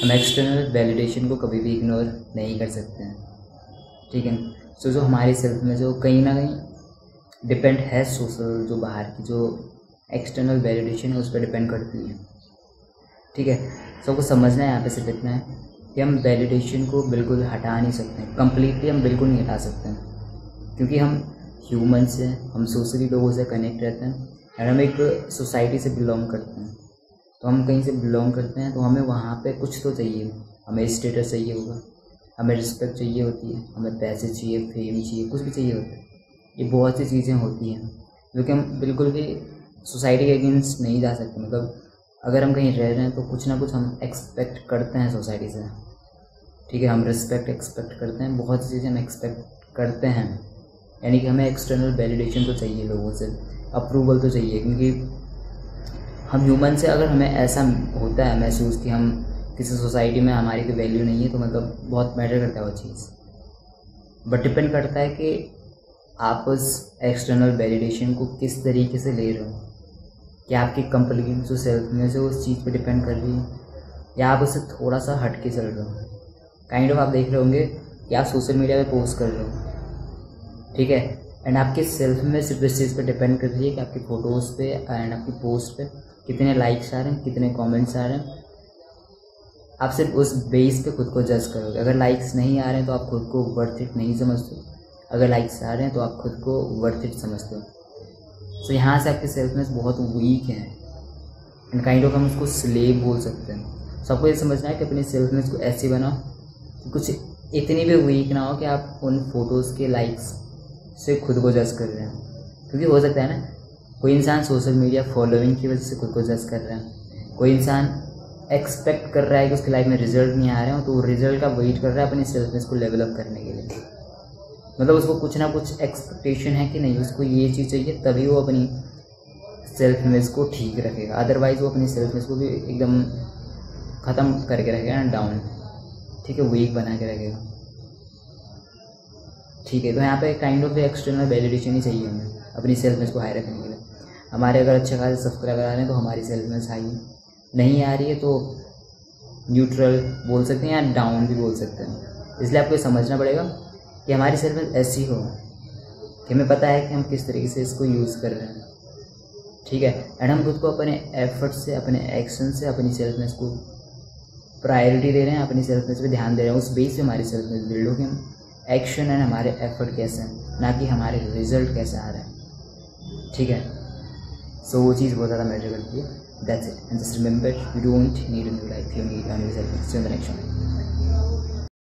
हम external validation को कभी भी इग्नोर नहीं कर सकते हैं, ठीक है। सो जो हमारे सेल्फ में जो कहीं ना कहीं डिपेंड है सोशल, जो बाहर की जो एक्सटर्नल वैलिडेशन है उस पर डिपेंड करती है, ठीक है। सबको समझना है यहाँ पे सिर्फ इतना है कि हम वैलिडेशन को बिल्कुल हटा नहीं सकते, कंप्लीटली हम बिल्कुल नहीं हटा सकते हैं, क्योंकि हम ह्यूमन्स हैं, हम सोशली लोगों से कनेक्ट रहते हैं और हम एक सोसाइटी से बिलोंग करते हैं। तो हम कहीं से बिलोंग करते हैं तो हमें वहाँ पे कुछ तो चाहिए, हमें स्टेटस चाहिए होगा, हमें रिस्पेक्ट चाहिए होती है, हमें पैसे चाहिए, फेम चाहिए, कुछ भी चाहिए होता है। ये बहुत सी चीज़ें होती हैं जो कि हम बिल्कुल भी सोसाइटी के अगेंस्ट नहीं जा सकते। मतलब अगर हम कहीं रह रहे हैं तो कुछ ना कुछ हम एक्सपेक्ट करते हैं सोसाइटी से, ठीक है। हम रिस्पेक्ट एक्सपेक्ट करते हैं, बहुत सी चीज़ें हम एक्सपेक्ट करते हैं, यानी कि हमें एक्सटर्नल वैलिडेशन तो चाहिए, लोगों से अप्रूवल तो चाहिए, क्योंकि हम ह्यूमन से अगर हमें ऐसा होता है महसूस कि हम किसी सोसाइटी में हमारी कोई वैल्यू नहीं है तो मतलब बहुत मैटर करता है वो चीज़। बट डिपेंड करता है कि आप उस एक्सटर्नल वैलिडेशन को किस तरीके से ले रहे हो, कि आपकी कंप्लीट जो सेल्फ में से उस चीज़ पे डिपेंड कर रही है या आप उससे थोड़ा सा हट के चल रहे हो। काइंड ऑफ आप देख रहे होंगे कि आप सोशल मीडिया पे पोस्ट कर रहे हो, ठीक है, एंड आपके सेल्फ में सिर्फ इस चीज़ पे डिपेंड कर रही है कि आपकी फ़ोटोज़ पे एंड आपकी पोस्ट पे कितने लाइक्स आ रहे हैं, कितने कमेंट्स आ रहे हैं। आप सिर्फ उस बेस पे खुद को जज करोगे। अगर लाइक्स नहीं आ रहे हैं तो आप खुद को वर्थ इट नहीं समझते, अगर लाइक्स आ रहे हैं तो आप खुद को वर्थ इट समझते हो। सो यहाँ से आपके सेल्फ में बहुत वीक है एंड काइंड ऑफ हम उसको स्लेव बोल सकते हैं। सबको ये समझना है कि अपने सेल्फ में इसको ऐसे बनाओ कि कुछ इतनी भी वीक ना हो कि आप उन फोटोज़ के लाइक्स से खुद को जज कर रहे हैं। क्योंकि हो सकता है ना, कोई इंसान सोशल मीडिया फॉलोइंग की वजह से खुद को जज कर रहा है, कोई इंसान एक्सपेक्ट कर रहा है कि उसकी लाइफ में रिजल्ट नहीं आ रहे हो तो वो रिजल्ट का वेट कर रहा है अपनी सेल्फ में इसको डेवलप करने के लिए। मतलब उसको कुछ ना कुछ एक्सपेक्टेशन है कि नहीं उसको ये चीज़ चाहिए, तभी वो अपनी सेल्फ इमेज को ठीक रखेगा, अदरवाइज़ वो अपनी सेल्फ इमेज को भी एकदम ख़त्म करके रखेगा ना, डाउन, ठीक है, वीक बना के रखेगा, ठीक है। तो यहाँ पे काइंड ऑफ एक्सटर्नल वैलिडेशन ही चाहिए हमें अपनी सेल्फ इमेज को हाई रखने के लिए। हमारे अगर अच्छे खासे सब्सक्राइबर आ रहे हैं तो हमारी सेल्फ इमेज हाई है, नहीं आ रही है तो न्यूट्रल बोल सकते हैं या डाउन भी बोल सकते हैं। इसलिए आपको समझना पड़ेगा कि हमारी सेल्फ इमेज ऐसी हो कि हमें पता है कि हम किस तरीके से इसको यूज़ कर रहे हैं, ठीक है। एंड हम खुद को अपने एफर्ट से, अपने एक्शन से अपनी सेल्फ इमेज को प्रायोरिटी दे रहे हैं, अपनी सेल्फ इमेज पे ध्यान दे रहे हैं। उस बेस पे हमारी सेल्फ इमेज बिल्ड हो कि हम एक्शन एंड हमारे एफर्ट कैसे हैं, ना कि हमारे रिजल्ट कैसे आ रहे हैं, ठीक है। सो वो चीज़ बहुत ज़्यादा मैटर करती है। That's it, and just remember, you don't need a new life, you need a new self. See you in the next one.